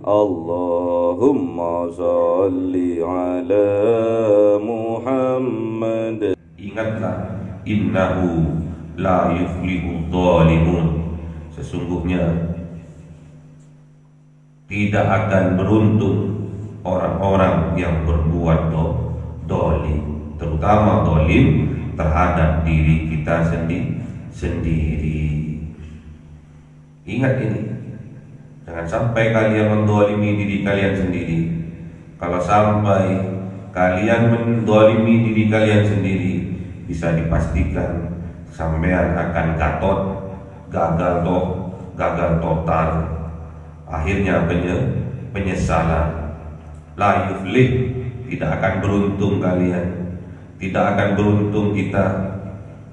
Allahumma salli ala Muhammad. Ingatlah, innahu la yuflihu dhalimun, sesungguhnya tidak akan beruntung orang-orang yang berbuat dolim, terutama dolim terhadap diri kita sendiri. Ingat ini, jangan sampai kalian mendolimi diri kalian sendiri. Kalau sampai kalian mendolimi diri kalian sendiri, bisa dipastikan sampean akan gagal total. Akhirnya penyesalan. La yuflih, tidak akan beruntung kalian, tidak akan beruntung kita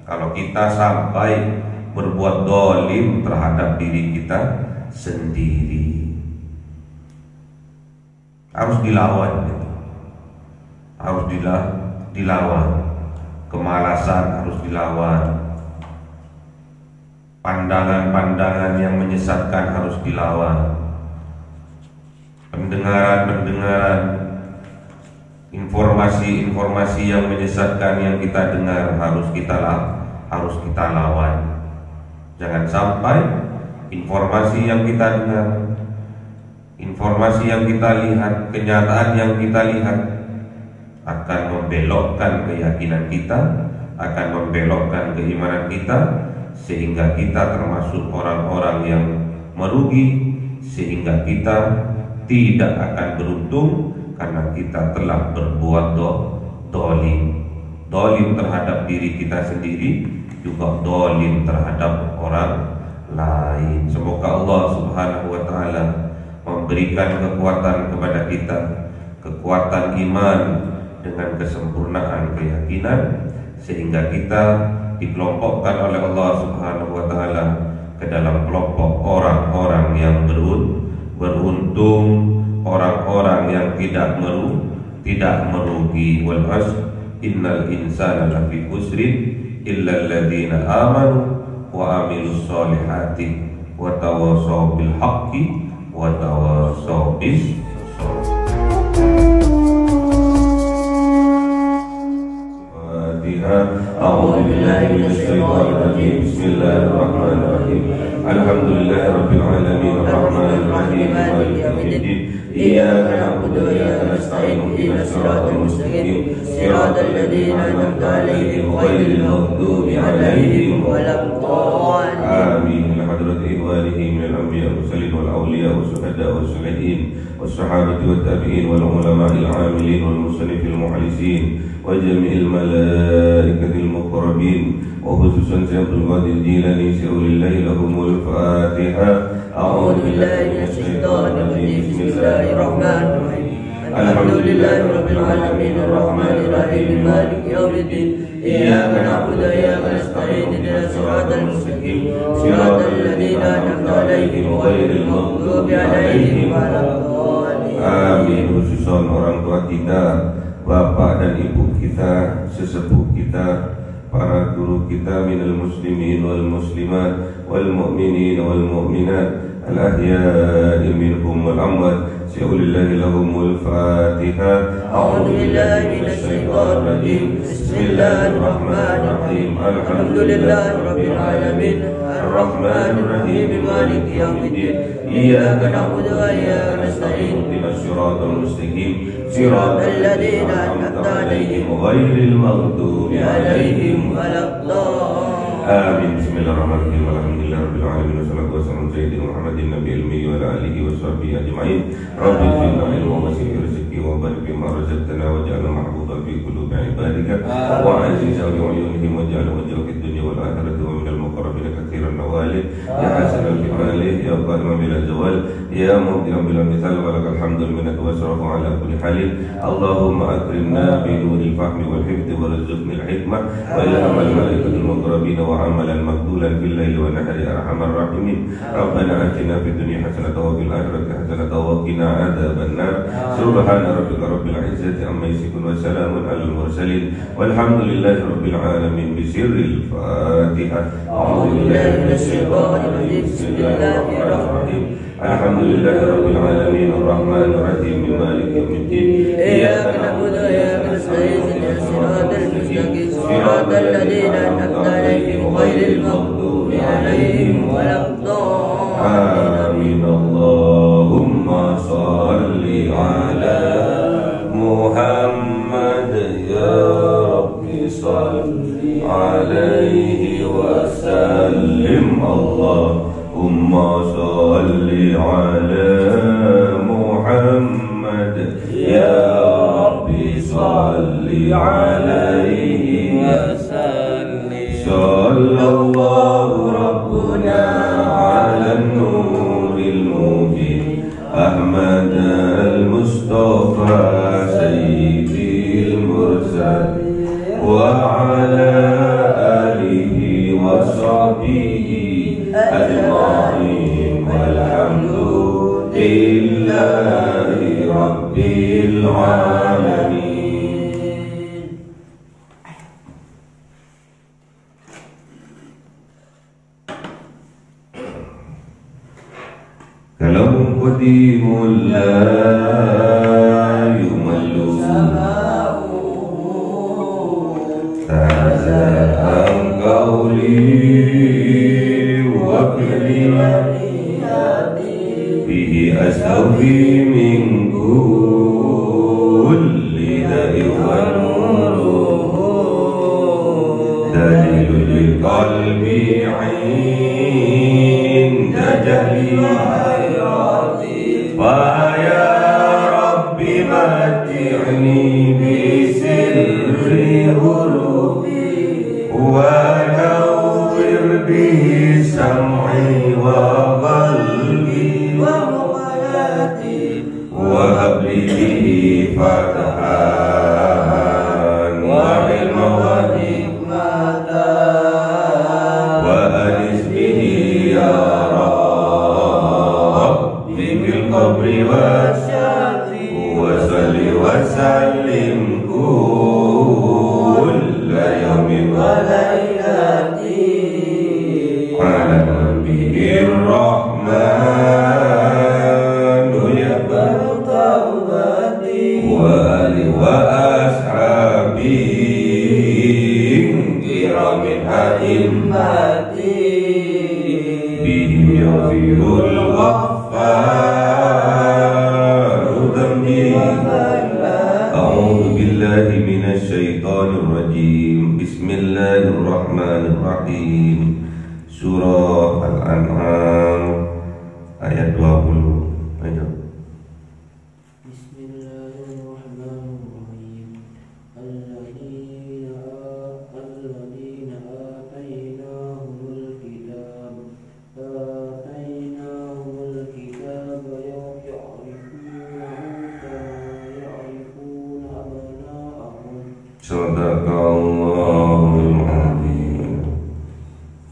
kalau kita sampai berbuat dolim terhadap diri kita sendiri. Harus dilawan gitu. Harus dilawan. Kemalasan harus dilawan. Pandangan-pandangan yang menyesatkan harus dilawan. Pendengaran-pendengaran, informasi-informasi yang menyesatkan yang kita dengar harus kita lawan. Jangan sampai informasi yang kita dengar, informasi yang kita lihat, kenyataan yang kita lihat akan membelokkan keyakinan kita, akan membelokkan keimanan kita, sehingga kita termasuk orang-orang yang merugi, sehingga kita tidak akan beruntung karena kita telah berbuat dolim terhadap diri kita sendiri, juga dolim terhadap orang lain. Semoga Allah Subhanahu wa Ta'ala memberikan kekuatan kepada kita, kekuatan iman dengan kesempurnaan keyakinan, sehingga kita dikelompokkan oleh Allah Subhanahu wa Ta'ala ke dalam kelompok orang-orang yang beruntung, orang-orang yang tidak merugi. Wal asr innal insana lafi khusrin illa alladziina amanu wa amilus solihati wa tawasaw bil haqqi wa tawasaw bis A'udzu billahi minasy syaithanir rajim. Bismillahirrahmanirrahim. Alhamdulillahi rabbil alamin arrahmanir rahim maliki yaumiddin. Iyyaka na'budu wa iyyaka nasta'in ihdinas siratal mustaqim siratal ladzina an'amta 'alaihim ghairil maghdubi 'alaihim waladdallin. Amin. Hadrati ikhwanihi minal anbiya'i mursalin wal awliya'i wasyuhada'i wassalihin wassahabati wattabi'in wal ulama'il 'amilin wal musannifil mukhlisin wa jami'il malaikatil muqarrabin wa khususan Syaikhul Qadir Jilani syaulillahi lahumul Fatihah. A'udzu billahi minasy syaithanir rajim. Bismillahirrahmanirrahim. Alhamdulillahi rabbil alamin arrahmanir rahim maliki yaumiddin. Iyyaka na'budu wa iyyaka nasta'in ihdinas siratal mustaqim siratal ladzina an'amta 'alaihim ghairil maghdubi 'alaihim waladdallin. Amin. Khususan orang tua kita, bapak dan ibu kita, sesepuh kita, para guru kita, minal muslimin wal muslimat wal mu'minin wal mu'minat al-ahya'i minhum wal amwat syaulillahi lahumul Fatihah. A'udzu billahi minasy syaithanir rajim. Bismillahirrahmanirrahim. Alhamdulillahi rabbil alamin arrahmanir rahim maliki yaumiddin. Iyyaka na'budu wa iyyaka nasta'in ihdinas siratal mustaqim siratal ladzina an'amta 'alaihim ghairil maghdubi 'alaihim waladdallin. Amin. Bismillahirrahmanirrahim. Alhamdulillahi rabbil alamin wassalatu wassalamu ala sayyidina Muhammadin nabiyil ummi wa ala alihi washabbihi ajma'in. Rabbi zidna ilma wa zidni rizqi wa barik bima razaqtana waj'alna mahbuban fi qulubi ibadika wa azizan bi uyunihim waj'alna wajhaka fid dunya wal akhirati wa minal muqarrabin katsiran nawali ya hasanal fi'ali ya qadiman bil zawal ya mubdi'an bil mithal wa lakal hamdu minnaka wa sarafu ala kulli halin. Allahumma akrimna bi nuril fahmi wal hifdhi warzuqna al hikmah wa ilhamal malaikatil muqarrabin wa amalan maqbulan bil laili wa nahari arhamar rahimin. Rabbana atina fid dunya hasanatan wa fil akhirati hasanatan wa qina adzaban nar. Subhana rabbika rabbil izzati amma yasifun wa salamun alal mursalin walhamdulillahi rabbil alamin. Bisirril Fatihah. A'udzu billahi minasy الشيطان الرجيم بسم الله الرحمن الرحيم الحمد لله رب العالمين الرحمن الرحيم مالك يوم الدين إياك نعبد وإياك نستعين اهدنا الصراط المستقيم صراط الذين أنعمت عليهم غير المغضوب عليهم ولا الضالين اللهم صل على محمد يا رب صل عليه وسلم اللهم صل على محمد يا رب صل عليه وسلم صلى الله ربنا على النور المبين أحمد المصطفى سيد المرسلين وعلى آله وصحبه أجمعين والحمد لله رب العالمين. Kalau qadimul la yumallu tazaham qawli wa kalimati bihi astawi min kulli da'i wa nuruhu dalilul lil qalbi 'inda jahli ya Rabbi mati'ni bisirri hurufi wa nawwir bihi sam'i wa qalbi wa muqayyati wa habli bihi fatahan wa ilma wa hikmatan wa anis bihi ya qabri wa syafi wa salli wa sallim kulla yawmin wa laylati ala nabiyir rahman ya bartawati wa ali wa ashabi kiramin a'immati bihim yafirul ghaffar. Bismillahirrahmanirrahim. Surah Al-An'am ayat 20. Ayo. Bismillahirrahmanirrahim. Alladzina atainahumul kitab ya'rifuna abna'ahum. Sadaqallahul adzim.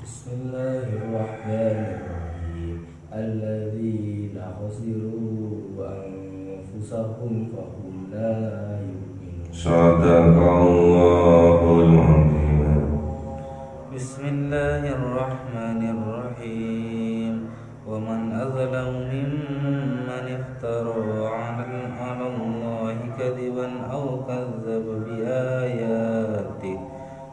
Bismillahirrahmanirrahim. Alladzina khasiru anfusahum fahum la yu'minun. Sadaqallahul adzim. Bismillahirrahmanirrahim. Wa man azlamu mimman iftara 'ala Allahi kadiban aw kadzdzaba bi ayatihi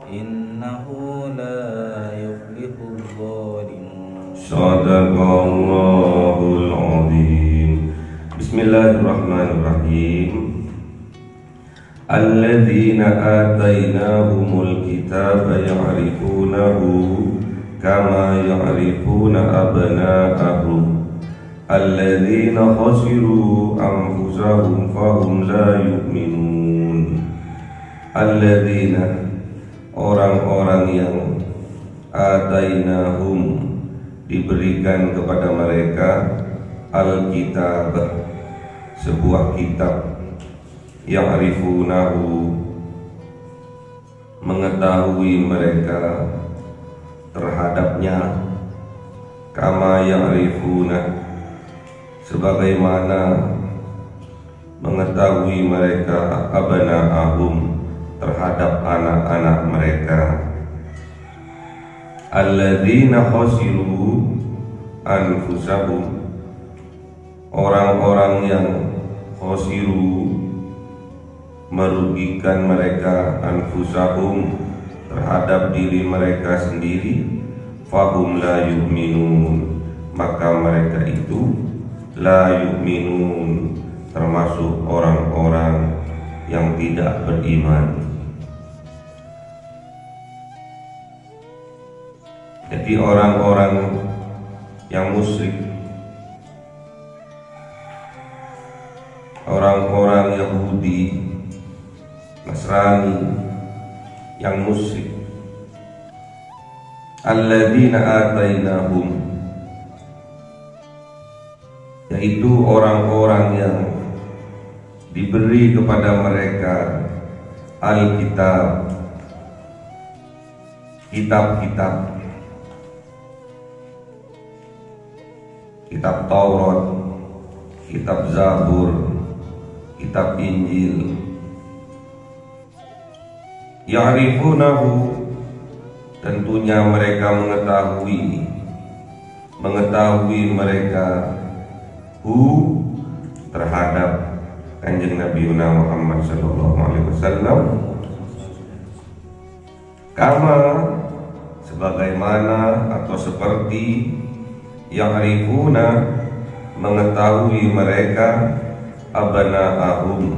innahu la yuflihul zalimun. Sadaqallahul adzim. Bismillahirrahmanirrahim. Alladzina atainahumul kitaba ya'rifunahu kama ya'rifuna abna'ahum. Alladzina khasiru anfusahum fahum la yu'minun. Alladzina, orang-orang yang atainahum, diberikan kepada mereka al-kitab, sebuah kitab, ya'rifunahu, mengetahui mereka terhadapnya, kama ya'rifuna, sebagaimana mengetahui mereka abna'ahum, terhadap anak-anak mereka. alladzina khasiru anfusahum, orang-orang yang khasiru merugikan mereka, anfusahum terhadap diri mereka sendiri, fahum la yu'minun, maka mereka itu la yu'minun, termasuk orang-orang yang tidak beriman. Jadi orang-orang yang musyrik, orang-orang Yahudi, Nasrani yang musyrik, alladzina atainahum, yaitu orang-orang yang diberi kepada mereka Alkitab, kitab-kitab, kitab Taurat, kitab Zabur, kitab Injil. Ya'rifunahu, tentunya mereka mengetahui mereka terhadap Kanjeng Nabi Muhammad sallallahu alaihi wasallam, kama sebagaimana atau seperti ya'rifuna mengetahui mereka abna'ahum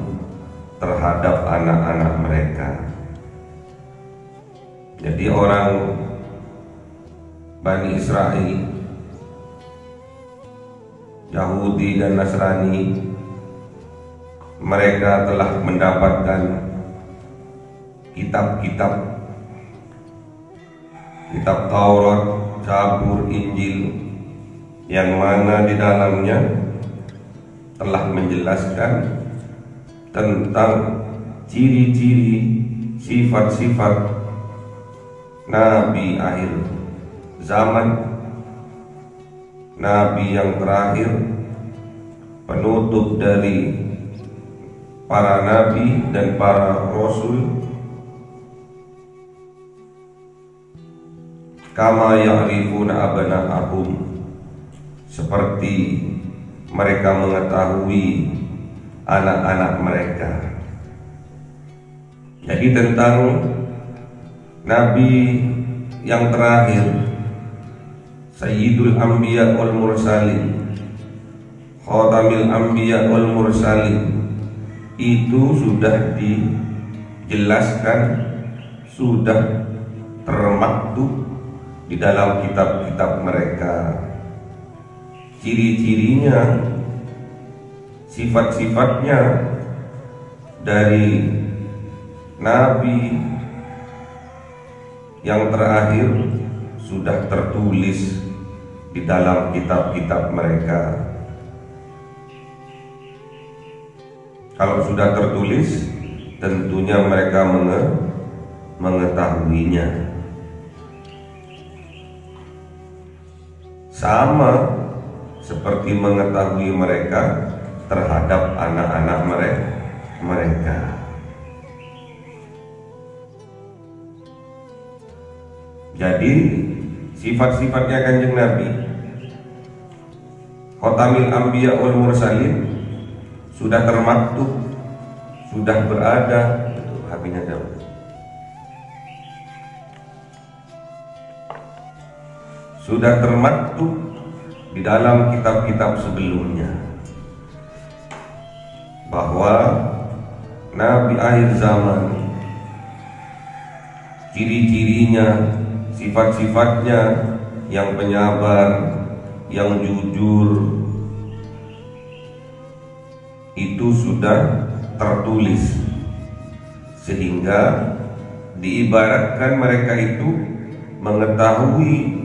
terhadap anak-anak mereka. Jadi orang Bani Israel, Yahudi dan Nasrani, mereka telah mendapatkan kitab-kitab, kitab Taurat, Zabur, Injil, yang mana di dalamnya telah menjelaskan tentang ciri-ciri, sifat-sifat Nabi akhir zaman, Nabi yang terakhir, penutup dari para nabi dan para rasul, kama ya'rifuna abna'ahum, seperti mereka mengetahui anak-anak mereka. Jadi tentang Nabi yang terakhir, Sayyidul Anbiya wal Mursalin, Khatamil Anbiya wal Mursalin, itu sudah dijelaskan, sudah termaktub di dalam kitab-kitab mereka. Ciri-cirinya, sifat-sifatnya dari Nabi yang terakhir sudah tertulis di dalam kitab-kitab mereka. Kalau sudah tertulis, tentunya mereka mengetahuinya. Sama seperti mengetahui mereka terhadap anak-anak mereka. Jadi sifat-sifatnya Kanjeng Nabi, Khatamil Anbiya wal Mursalin, sudah termaktub, sudah berada. HP-nya jauh. Sudah termaktub di dalam kitab-kitab sebelumnya bahwa Nabi akhir zaman, ciri-cirinya, sifat-sifatnya yang penyabar, yang jujur, itu sudah tertulis, sehingga diibaratkan mereka itu mengetahui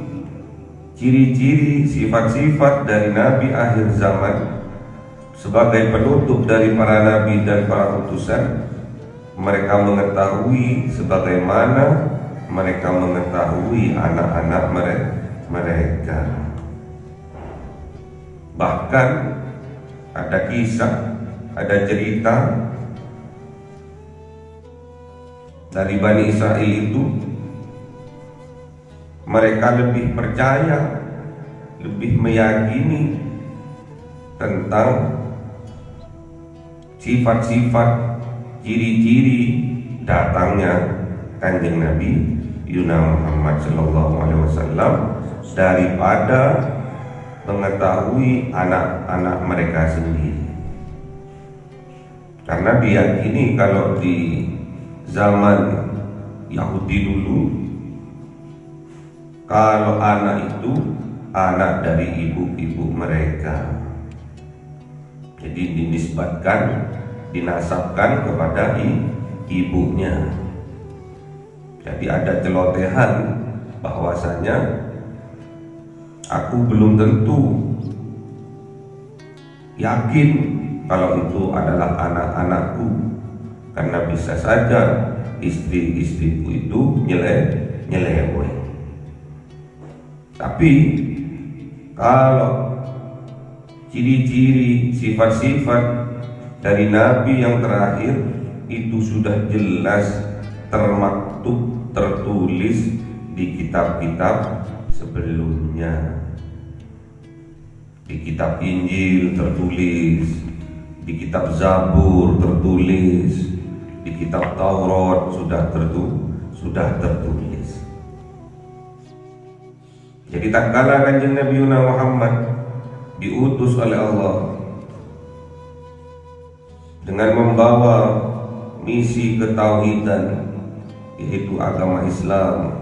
ciri-ciri, sifat-sifat dari Nabi akhir zaman sebagai penutup dari para nabi dan para utusan. Mereka mengetahui sebagaimana mereka mengetahui anak-anak mereka. Bahkan ada kisah, ada cerita dari Bani Israel itu mereka lebih percaya, lebih meyakini tentang sifat-sifat, ciri-ciri datangnya Kanjeng Nabi Muhammad Sallallahu Alaihi Wasallam daripada mengetahui anak-anak mereka sendiri. Karena diyakini kalau di zaman Yahudi dulu, kalau anak itu anak dari ibu-ibu mereka, jadi dinisbatkan, dinasabkan kepada ibunya. Jadi ada celotehan bahwasanya aku belum tentu yakin kalau itu adalah anak-anakku, karena bisa saja istri-istriku itu nyeleweng. Tapi kalau ciri-ciri, sifat-sifat dari Nabi yang terakhir itu sudah jelas termaktub, tertulis di kitab-kitab sebelumnya. Di kitab Injil tertulis, di kitab Zabur tertulis, di kitab Taurat sudah tertulis. Jadi tak kala Kanjeng Nabi Muhammad diutus oleh Allah dengan membawa misi ketauhidan, yaitu agama Islam,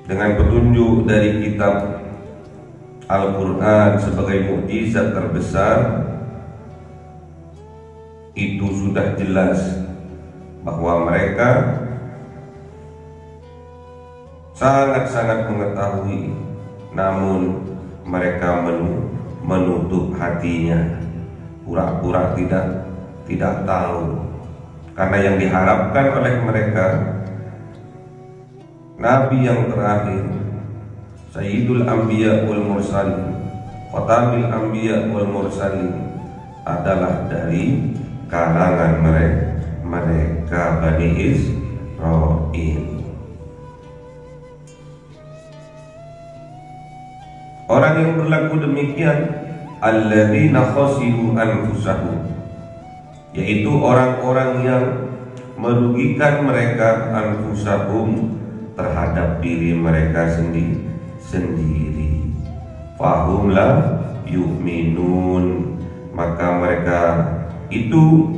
dengan petunjuk dari kitab Al-Quran sebagai mukjizat terbesar, itu sudah jelas bahwa mereka sangat-sangat mengetahui, namun mereka menutup hatinya, pura-pura tidak tahu. Karena yang diharapkan oleh mereka, Nabi yang terakhir, Sayyidul Anbiya wal Mursalin, Khatamil Anbiya wal Mursalin, adalah dari kalangan mereka Bani Israil. Orang yang berlaku demikian, alladzina khasiru anfusahum, yaitu orang-orang yang merugikan mereka anfusahum, terhadap diri mereka sendiri. Fahum la yu'minun, maka mereka itu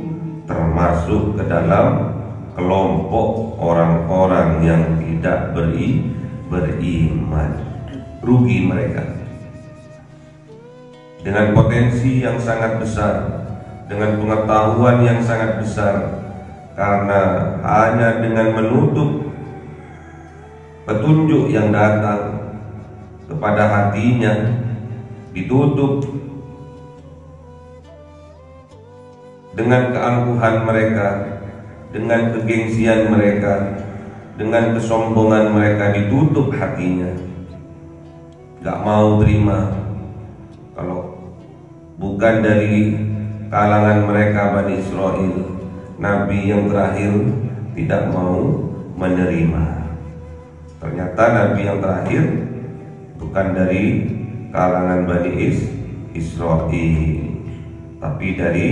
termasuk ke dalam kelompok orang-orang yang tidak beriman. Rugi mereka dengan potensi yang sangat besar, dengan pengetahuan yang sangat besar, karena hanya dengan menutup petunjuk yang datang kepada hatinya, ditutup dengan keangkuhan mereka, dengan kegengsian mereka, dengan kesombongan mereka, ditutup hatinya, gak mau terima kalau bukan dari kalangan mereka Bani Israil. Nabi yang terakhir tidak mau menerima. Ternyata Nabi yang terakhir bukan dari kalangan Bani Israil, tapi dari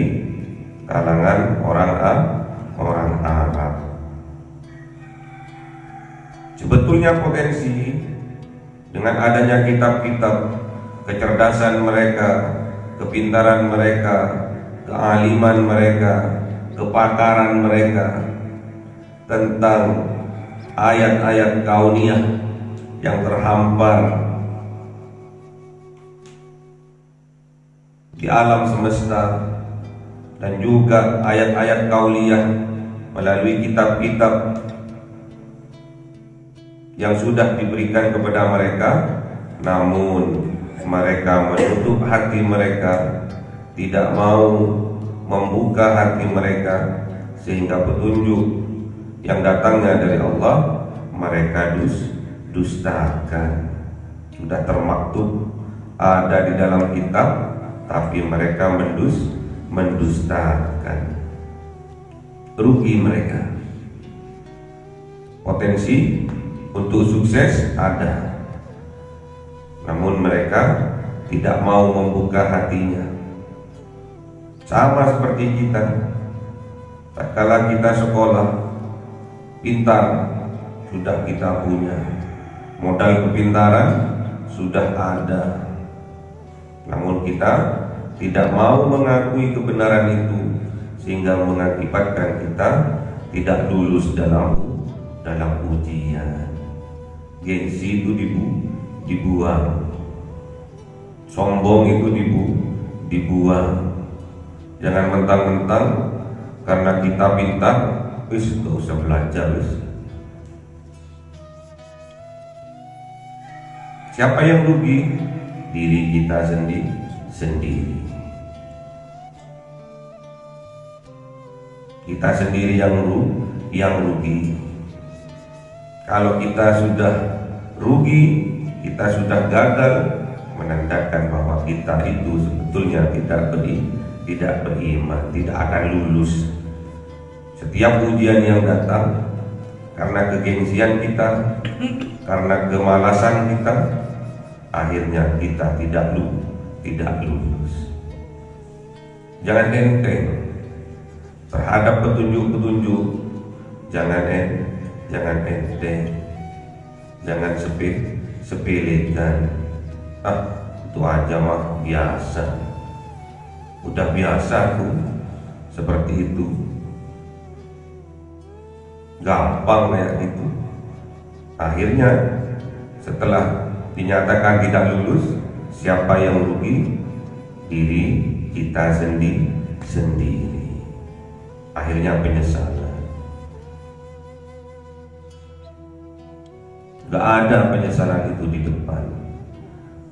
kalangan orang Arab. Sebetulnya potensi dengan adanya kitab-kitab, kecerdasan mereka, kepintaran mereka, kealiman mereka, kepakaran mereka tentang ayat-ayat kauniyah yang terhampar di alam semesta, dan juga ayat-ayat kauniyah melalui kitab-kitab yang sudah diberikan kepada mereka, namun mereka menutup hati mereka, tidak mau membuka hati mereka, sehingga petunjuk yang datangnya dari Allah mereka dustakan. Sudah termaktub ada di dalam kitab, tapi mereka mendustakan. Rugi mereka. potensi untuk sukses ada, namun mereka tidak mau membuka hatinya. Sama seperti kita, tatkala kita sekolah, pintar sudah kita punya, modal kepintaran sudah ada, namun kita tidak mau mengakui kebenaran itu, sehingga mengakibatkan kita tidak lulus dalam ujian. Gengsi itu dibuang, sombong itu dibuang. Jangan mentang-mentang karena kita pintar, wis gak usah belajar wis. Siapa yang rugi? Diri kita sendiri. Kita sendiri yang rugi. Kalau kita sudah rugi, kita sudah gagal, menandakan bahwa kita itu sebetulnya tidak beriman, tidak akan lulus. Setiap ujian yang datang karena kegengsian kita, karena kemalasan kita, akhirnya kita tidak lulus. Jangan enteng terhadap petunjuk-petunjuk, jangan enteng, jangan sepelekan. Itu aja mah biasa, udah biasa tuh seperti itu, gampang kayak gitu. Akhirnya setelah dinyatakan tidak lulus, siapa yang rugi? Diri kita sendiri. Akhirnya penyesalan. Gak ada penyesalan itu di depan.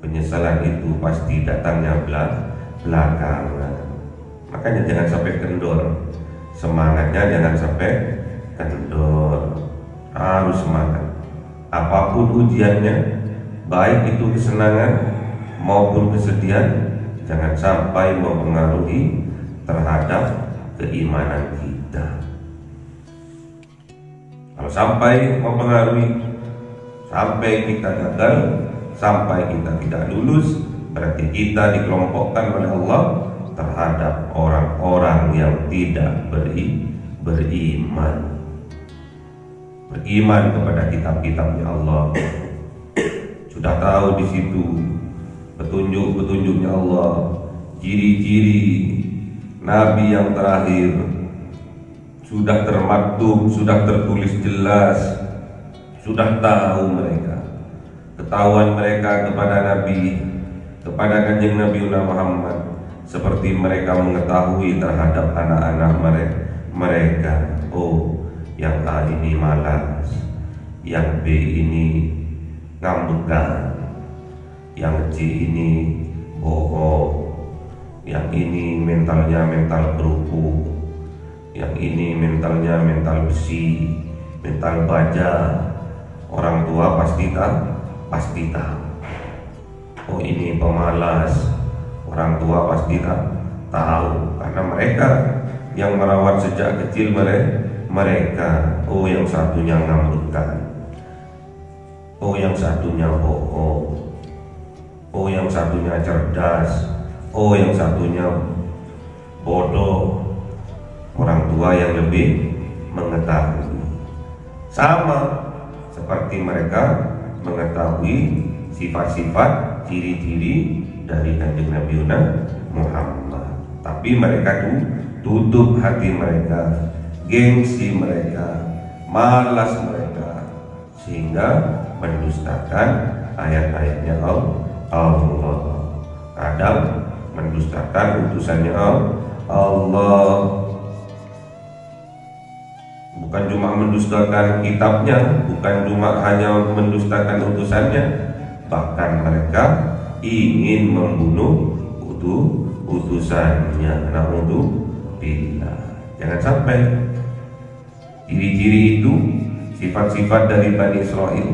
Penyesalan itu pasti datangnya belakangan. Makanya jangan sampai kendor. Semangatnya jangan sampai kendor. Harus semangat. Apapun ujiannya, baik itu kesenangan maupun kesedihan, jangan sampai mempengaruhi terhadap keimanan kita. Kalau sampai mempengaruhi, sampai kita gagal, sampai kita tidak lulus, berarti kita dikelompokkan oleh Allah terhadap orang-orang yang tidak beriman kepada kitab-kitabnya Allah. Sudah tahu di situ petunjuk-petunjuknya Allah, ciri-ciri Nabi yang terakhir sudah termaktub, sudah tertulis jelas, sudah tahu mereka. Ketahuan mereka kepada Nabi, kepada Kanjeng Nabi Muhammad, seperti mereka mengetahui terhadap anak-anak mereka. Oh, yang A ini malas, yang B ini ngambekan, yang C ini bohong, yang ini mentalnya mental kerupuk, yang ini mentalnya mental besi, mental baja. Orang tua pasti tahu. Oh, ini pemalas. Orang tua pasti tahu, karena mereka yang merawat sejak kecil mereka. Oh, yang satunya ngambekan. Oh, yang satunya bohong. Oh, yang satunya cerdas. Oh, yang satunya bodoh. Orang tua yang lebih mengetahui. Sama seperti mereka mengetahui sifat-sifat, ciri-ciri dari Kanjeng Nabi Muhammad. Tapi mereka tutup hati mereka, gengsi mereka, malas mereka, sehingga mendustakan ayat-ayatnya Allah. Kadang mendustakan utusannya Allah. Bukan cuma mendustakan kitabnya, bukan cuma hanya mendustakan utusannya, bahkan mereka ingin membunuh utusannya. Na'udzubillah. Jangan sampai ciri-ciri itu, sifat-sifat dari Bani Israel,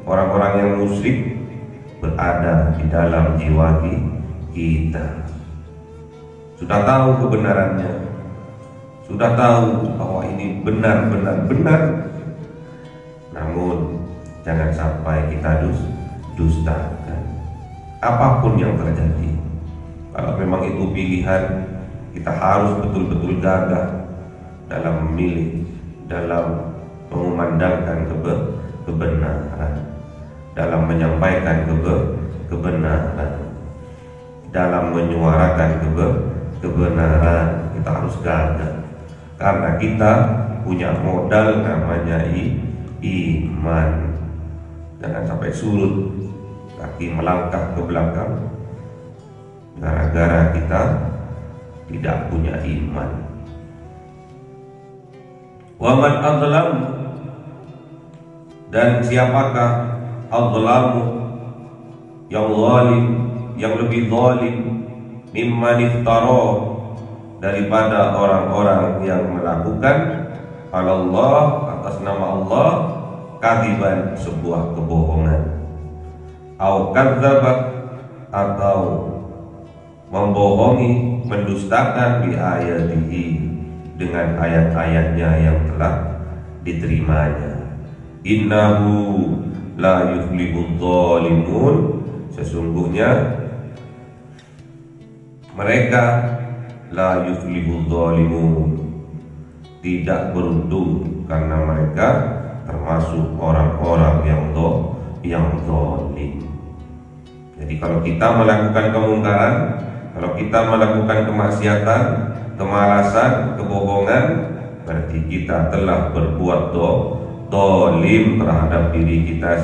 orang-orang yang musyrik, berada di dalam jiwa kita. Sudah tahu kebenarannya, sudah tahu bahwa ini benar, Namun jangan sampai kita dustakan apapun yang terjadi. Kalau memang itu pilihan, kita harus betul-betul gagah dalam memilih, dalam mengumandangkan kebenaran, dalam menyampaikan kebenaran, dalam menyuarakan kebenaran. Kita harus gagah karena kita punya modal namanya iman. Jangan sampai surut kaki melangkah ke belakang gara-gara kita tidak punya iman. Wa man adzlam, dan siapakah adzlamu, yang zalim, yang lebih zalim, mimman iftara, daripada orang-orang yang melakukan Allah, atas nama Allah, kadziban, sebuah kebohongan, au kadzdzaba, atau membohongi, mendustakan bi ayatihi, dengan ayat-ayatnya yang telah diterimanya. Innahu la yuflihudz zalimun, sesungguhnya mereka la yuflihudz zalimun, tidak beruntung, karena mereka termasuk orang-orang yang zalim. Jadi kalau kita melakukan kemungkaran, kalau kita melakukan kemaksiatan, kemalasan, kebohongan, berarti kita telah berbuat zalim terhadap diri kita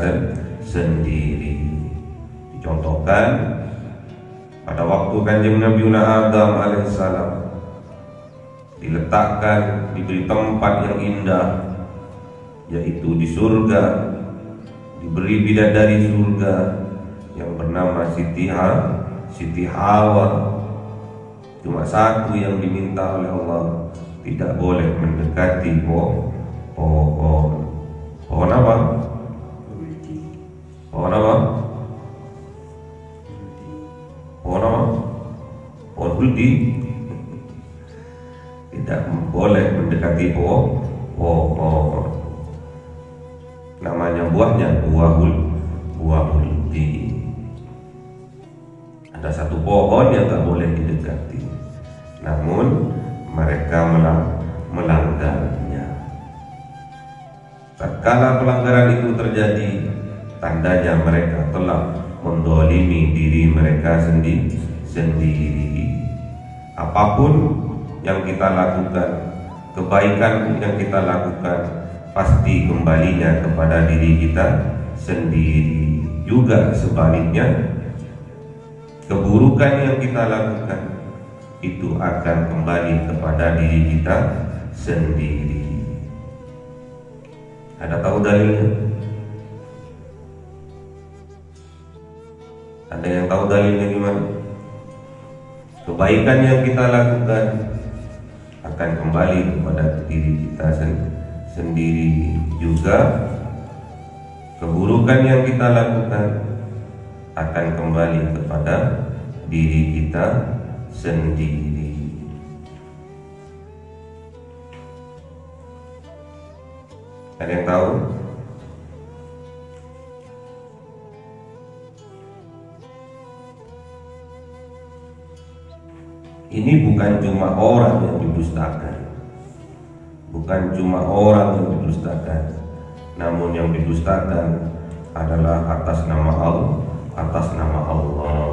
sendiri. Dicontohkan pada waktu Kanjeng Nabi Adam alaihissalam diletakkan, diberi tempat yang indah, yaitu di surga, diberi bidadari surga yang bernama Siti Hawa. Cuma satu yang diminta oleh Allah, tidak boleh mendekati pohon. Pohon apa? Pohon apa? Pohon apa? Pohon huldi. Tidak boleh mendekati pohon. Namanya buahnya buah huldi. Ada satu pohon yang tak boleh didekati, namun mereka melanggarnya. Tatkala pelanggaran itu terjadi, tandanya mereka telah mendolimi diri mereka sendiri. Apapun yang kita lakukan, kebaikan yang kita lakukan, pasti kembalinya kepada diri kita sendiri. Juga sebaliknya, keburukan yang kita lakukan itu akan kembali kepada diri kita sendiri. Ada tahu dalilnya? Ada yang tahu dalilnya gimana? Kebaikan yang kita lakukan akan kembali kepada diri kita sendiri. Juga keburukan yang kita lakukan akan kembali kepada diri kita sendiri. Ada yang tahu? Ini bukan cuma orang yang didustakan, bukan cuma orang yang didustakan, namun yang didustakan adalah atas nama Allah.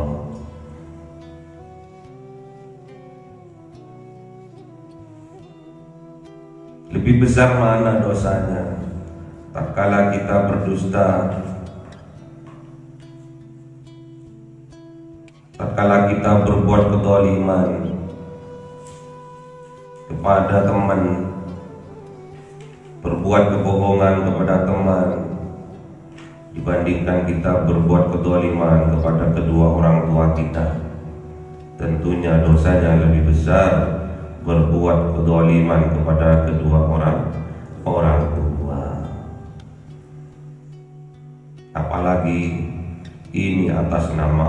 Lebih besar mana dosanya tatkala kita berdusta, tatkala kita berbuat kezaliman kepada teman, berbuat kebohongan kepada teman, dibandingkan kita berbuat kezaliman kepada kedua orang tua kita. Tentunya dosanya lebih besar berbuat kezaliman kepada kedua orang tua. Apalagi ini atas nama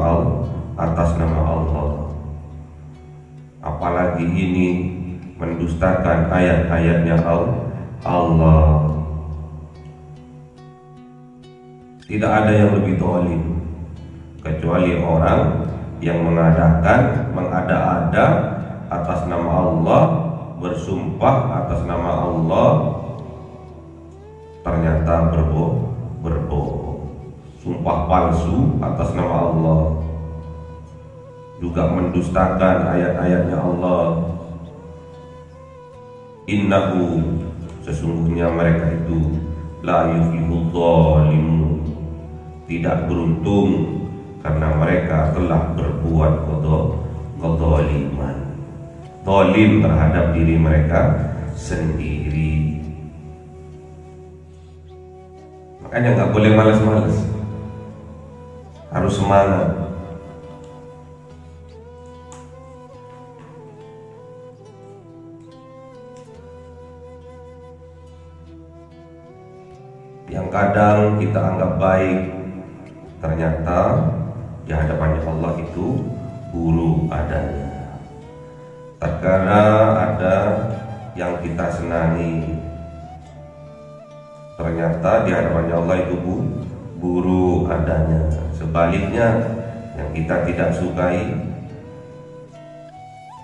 Allah. Apalagi ini mendustakan ayat-ayatnya Allah. Tidak ada yang lebih zalim kecuali orang yang mengada-ada atas nama Allah, bersumpah atas nama Allah, ternyata berbohong, sumpah palsu atas nama Allah, juga mendustakan ayat-ayatnya Allah. Innahu, sesungguhnya mereka itu la yuflihul zalimun, tidak beruntung karena mereka telah berbuat kezaliman, zalim terhadap diri mereka sendiri. Makanya nggak boleh malas-malas, harus semangat. Yang kadang kita anggap baik, ternyata di hadapannya Allah itu buruk adanya. Terkadang ada yang kita senangi, ternyata di hadapannya Allah itu buruk adanya. Sebaliknya, yang kita tidak sukai,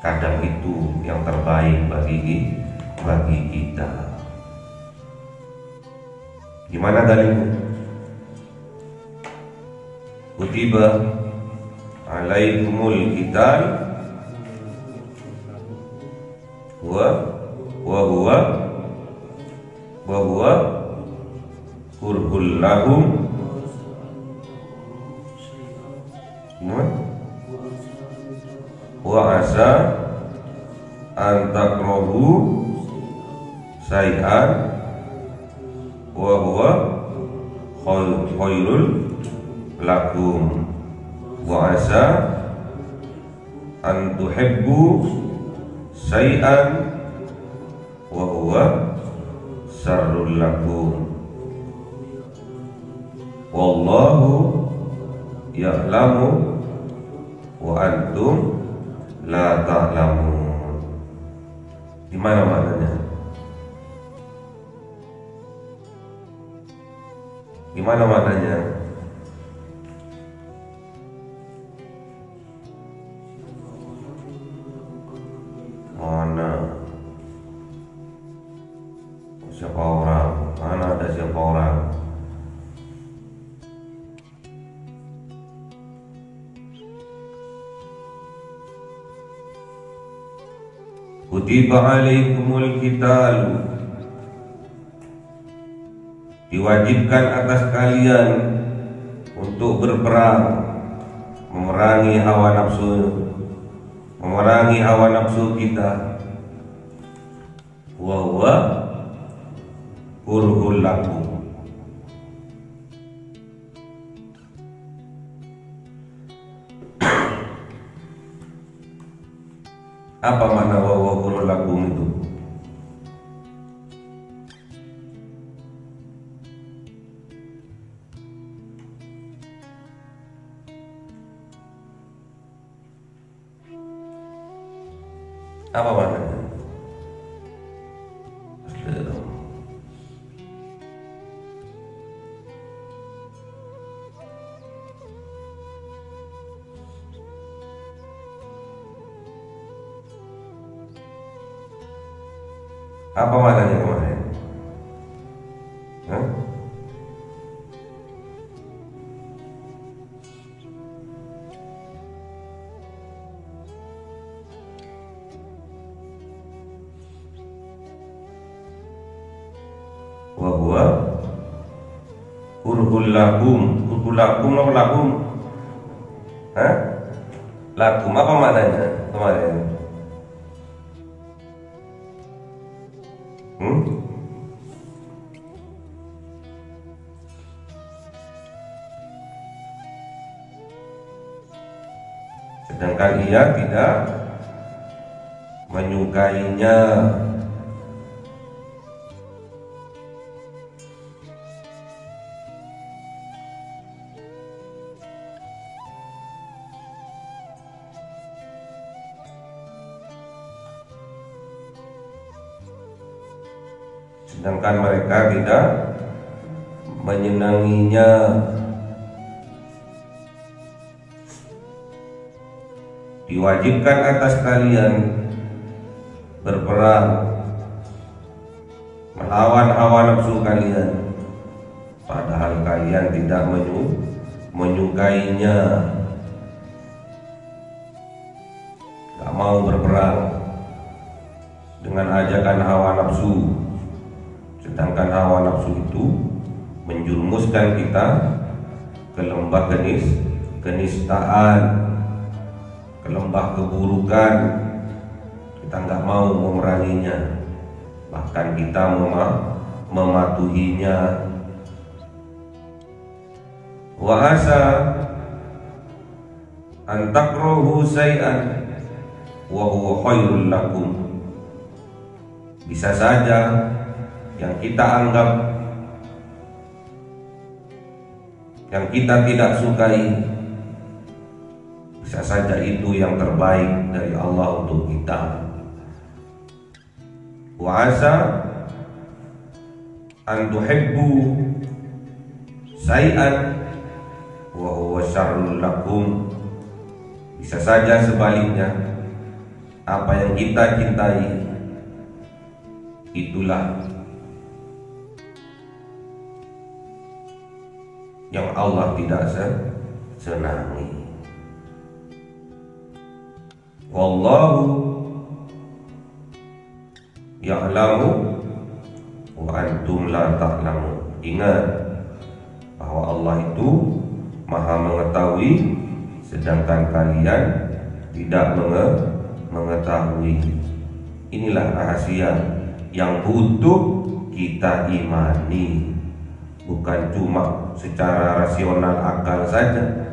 kadang itu yang terbaik bagi kita. Gimana dalilnya? Kutiba alaikumul qital wa huwa kurhul lahum wa asa an takrahu syai'an wa huwa khairul lakum wa asa an tuhibbu syai'an wa huwa syarrul lakum wallahu ya'lamu wa antum la ta'lamun. Di mana maknanya? Gimana maknanya? Mana? Siapa orang? Mana ada siapa orang? Kutiba alaikumul qitalu, diwajibkan atas kalian untuk berperang, memerangi hawa nafsu kita. Wa huwa kurhul lakum, apa makna wa huwa kurhul lakum itu? Apa maknanya? Apa maknanya kemarin? Hah? Wa huwa kurhul lakum. Kurhul lakum apa lakum? Hah? Lakum apa maknanya kemarin? Sedangkan ia tidak menyukainya. Sedangkan mereka tidak menyenanginya. diwajibkan atas kalian berperang melawan hawa nafsu kalian, padahal kalian tidak menyukainya, gak mau berperang dengan ajakan hawa nafsu, sedangkan hawa nafsu itu menjerumuskan kita ke lembah kenistaan, ke lembah keburukan. Kita nggak mau memeranginya, bahkan kita mematuhinya. Wa asa an takrahu syai'an wa huwa khairul lakum. Bisa saja yang kita anggap, yang kita tidak sukai, bisa saja itu yang terbaik dari Allah untuk kita. Wa asa an tuhibbu syai'an wa huwa syarrul lakum. Bisa saja sebaliknya, apa yang kita cintai itulah yang Allah tidak senangi. Wallahu ya'lamu wa antum la ta'lamun. Ingat bahwa Allah itu Maha mengetahui, sedangkan kalian tidak mengetahui. Inilah rahasia yang butuh kita imani, bukan cuma secara rasional akal saja,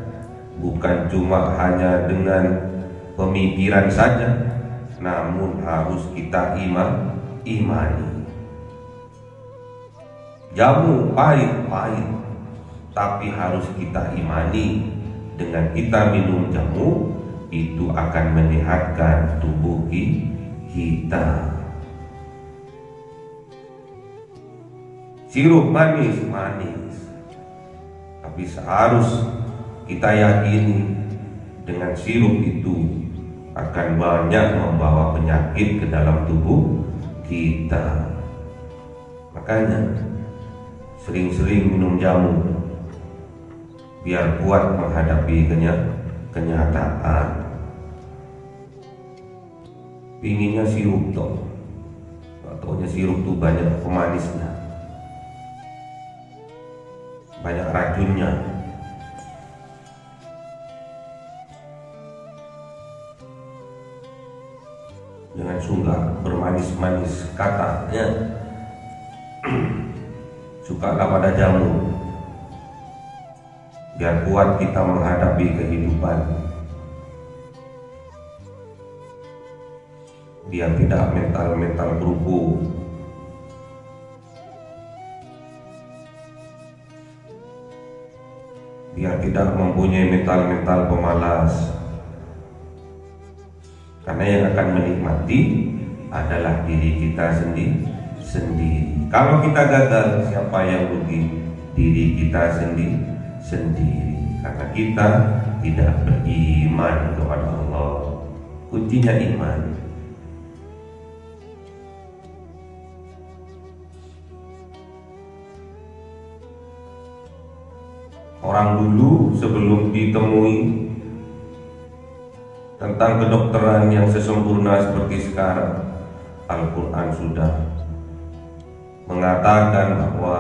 bukan cuma hanya dengan pemikiran saja, namun harus kita imani. Jamu pahit, tapi harus kita imani. Dengan kita minum jamu, itu akan menyehatkan tubuh kita. Sirup manis, tapi seharus kita yakini dengan sirup itu akan banyak membawa penyakit ke dalam tubuh kita. Makanya sering-sering minum jamu biar kuat menghadapi kenyataan. Pinginnya sirup toh, ataunya sirup tuh banyak pemanisnya, banyak racunnya. Jangan suka bermanis-manis katanya. Sukalah pada jamu biar kuat kita menghadapi kehidupan, biar tidak mental keruku. Biar tidak mempunyai mental pemalas. Karena yang akan menikmati adalah diri kita sendiri. Kalau kita gagal, siapa yang rugi? Diri kita sendiri. Karena kita tidak beriman kepada Allah. Kuncinya iman. Orang dulu sebelum ditemui tentang kedokteran yang sesempurna seperti sekarang, Al-Quran sudah mengatakan bahwa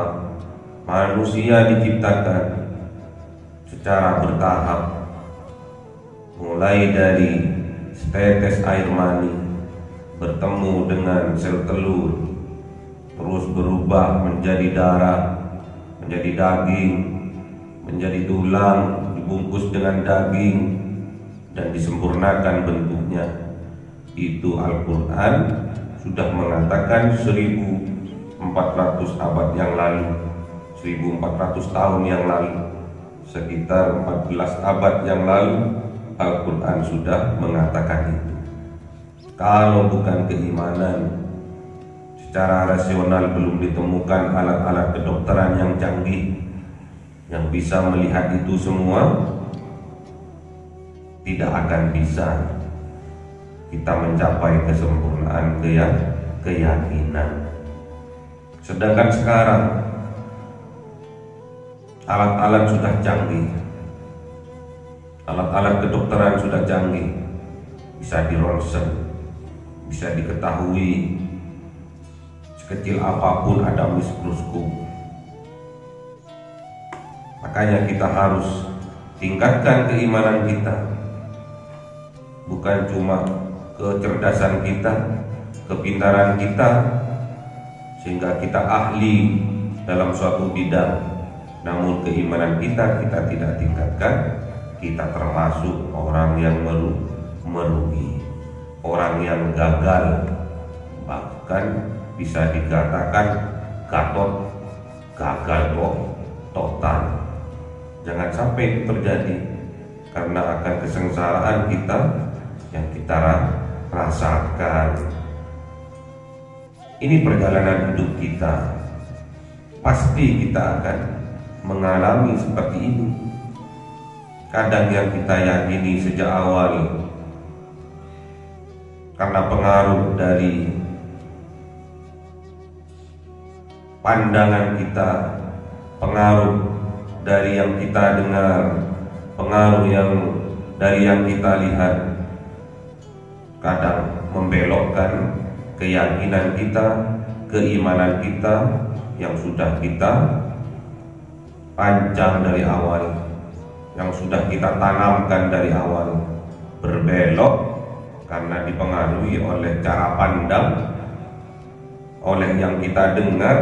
manusia diciptakan secara bertahap, mulai dari setetes air mani bertemu dengan sel telur, terus berubah menjadi darah, menjadi daging, menjadi tulang, dibungkus dengan daging, dan disempurnakan bentuknya. Itu Al-Quran sudah mengatakan 1400 abad yang lalu, 1400 tahun yang lalu, sekitar 14 abad yang lalu Al-Quran sudah mengatakan itu. Kalau bukan keimanan, secara rasional belum ditemukan alat-alat kedokteran yang canggih yang bisa melihat itu semua, tidak akan bisa kita mencapai kesempurnaan keyakinan. Sedangkan sekarang alat-alat sudah canggih, alat-alat kedokteran sudah canggih, bisa dironsen, bisa diketahui sekecil apapun ada mikroskop. Makanya kita harus tingkatkan keimanan kita, bukan cuma kecerdasan kita, kepintaran kita, sehingga kita ahli dalam suatu bidang, namun keimanan kita tidak tingkatkan, kita termasuk orang yang merugi, orang yang gagal, bahkan bisa dikatakan gagal total. Jangan sampai itu terjadi, karena akan kesengsaraan kita yang kita rasakan. Ini perjalanan hidup kita, pasti kita akan mengalami seperti ini. Kadang yang kita yakini sejak awal karena pengaruh dari pandangan kita, pengaruh dari yang kita dengar, pengaruh dari yang kita lihat, kadang membelokkan keyakinan kita, keimanan kita yang sudah kita pancang dari awal, yang sudah kita tanamkan dari awal, berbelok karena dipengaruhi oleh cara pandang, oleh yang kita dengar,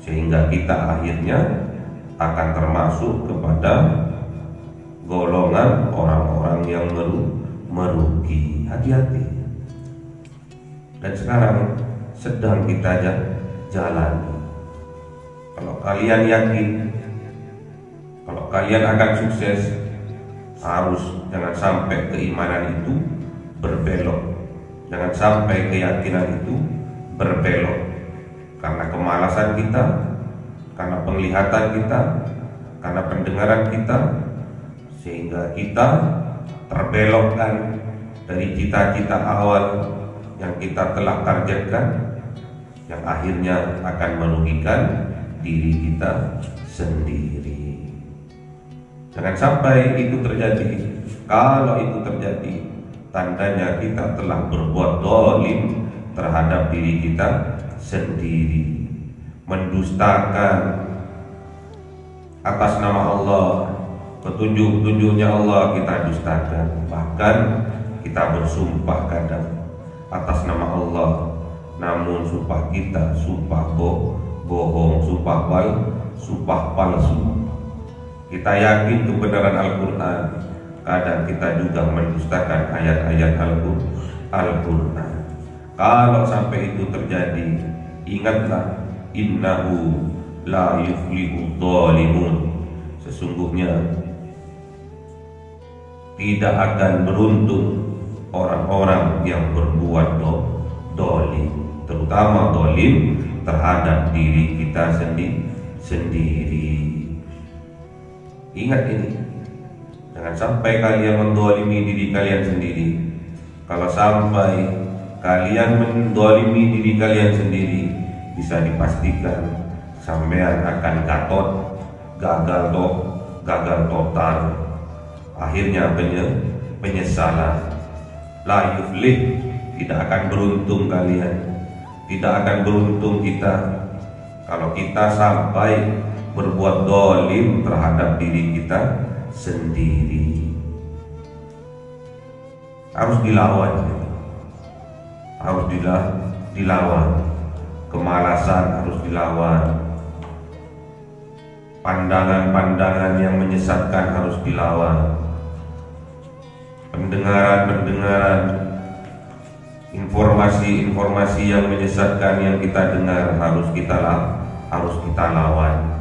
sehingga kita akhirnya akan termasuk kepada golongan orang-orang yang merugi. Hati-hati. Dan sekarang sedang kita jalani. Kalau kalian yakin, kalau kalian akan sukses, harus jangan sampai keimanan itu berbelok, jangan sampai keyakinan itu berbelok karena kemalasan kita, karena penglihatan kita, karena pendengaran kita, sehingga kita terbelokkan dari cita-cita awal yang kita telah targetkan, yang akhirnya akan merugikan diri kita sendiri. Jangan sampai itu terjadi. Kalau itu terjadi, tandanya kita telah berbuat zalim terhadap diri kita sendiri, mendustakan atas nama Allah, petunjuk-petunjuknya Allah kita dustakan. Bahkan kita bersumpah kadang atas nama Allah, namun sumpah kita sumpah bohong, sumpah palsu. Kita yakin kebenaran Al-Quran, kadang kita juga mendustakan ayat-ayat Al-Quran. Kalau sampai itu terjadi, ingatlah, innahu la yuflihu dhalimun. Sesungguhnya tidak akan beruntung orang-orang yang berbuat dolim, terutama dolim terhadap diri kita sendiri. Ingat ini, jangan sampai kalian mendolimi diri kalian sendiri. Kalau sampai kalian mendolimi diri kalian sendiri, bisa dipastikan sampean akan gagal total. Akhirnya penyesalan. La yuflih, tidak akan beruntung kalian, tidak akan beruntung kita kalau kita sampai berbuat dolim terhadap diri kita sendiri. Harus dilawan, harus dilawan. Kemalasan harus dilawan, pandangan-pandangan yang menyesatkan harus dilawan, pendengaran-pendengaran, informasi-informasi yang menyesatkan yang kita dengar harus kita lawan.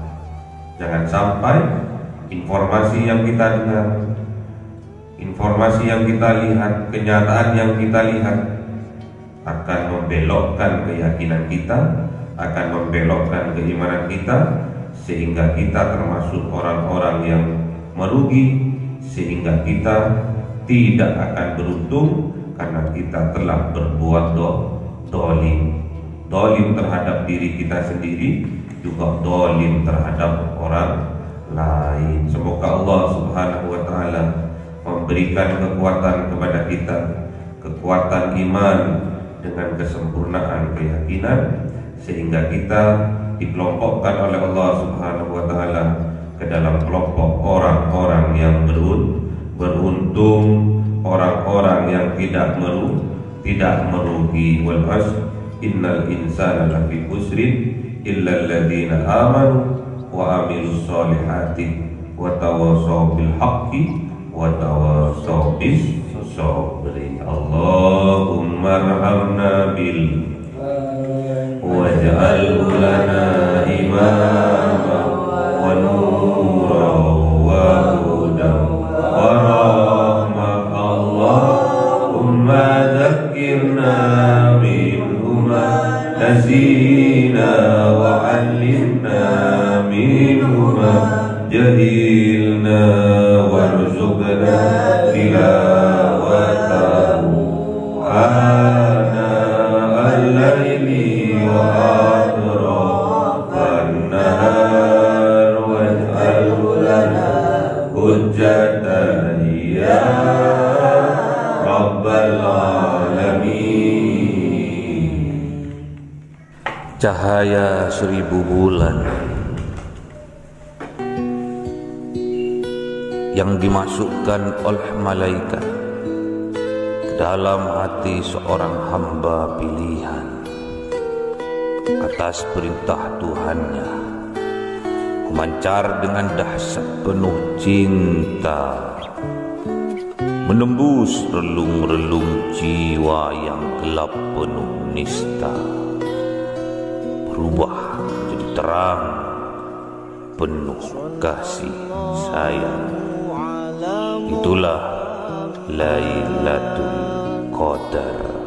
Jangan sampai informasi yang kita dengar, informasi yang kita lihat, kenyataan yang kita lihat akan membelokkan keyakinan kita, akan membelokkan keimanan kita, sehingga kita termasuk orang-orang yang merugi, sehingga kita tidak akan beruntung karena kita telah berbuat dolim terhadap diri kita sendiri, juga dolim terhadap orang lain. Semoga Allah Subhanahu wa Ta'ala memberikan kekuatan kepada kita, kekuatan iman dengan kesempurnaan keyakinan, sehingga kita dikelompokkan oleh Allah Subhanahu wa Ta'ala ke dalam kelompok orang-orang yang beruntung, orang-orang yang tidak merugi. Wal asr innal insana lafi khusrin illa alladziina amanu wa amilus solihati wa tawasaw bil haqqi wa tawasaw bis sabri. Allahumma arhamna bil waj'alhu lana imama wa nuran wa hudan wa rahmah. Allahumma dhakkirna minhuma nasina wa 'allimna minhuma jahilna warzuqna tilawatahu ana al-laili wa atrafan nahar waj'alhu lana hujjatan ya rabbal alamin. Cahaya 1000 bulan yang dimasukkan oleh malaikat ke dalam hati seorang hamba pilihan atas perintah Tuhannya, memancar dengan dahsyat penuh cinta, menembus relung-relung jiwa yang gelap penuh nista, berubah menjadi terang penuh kasih sayang. Itulah Lailatul Qadar.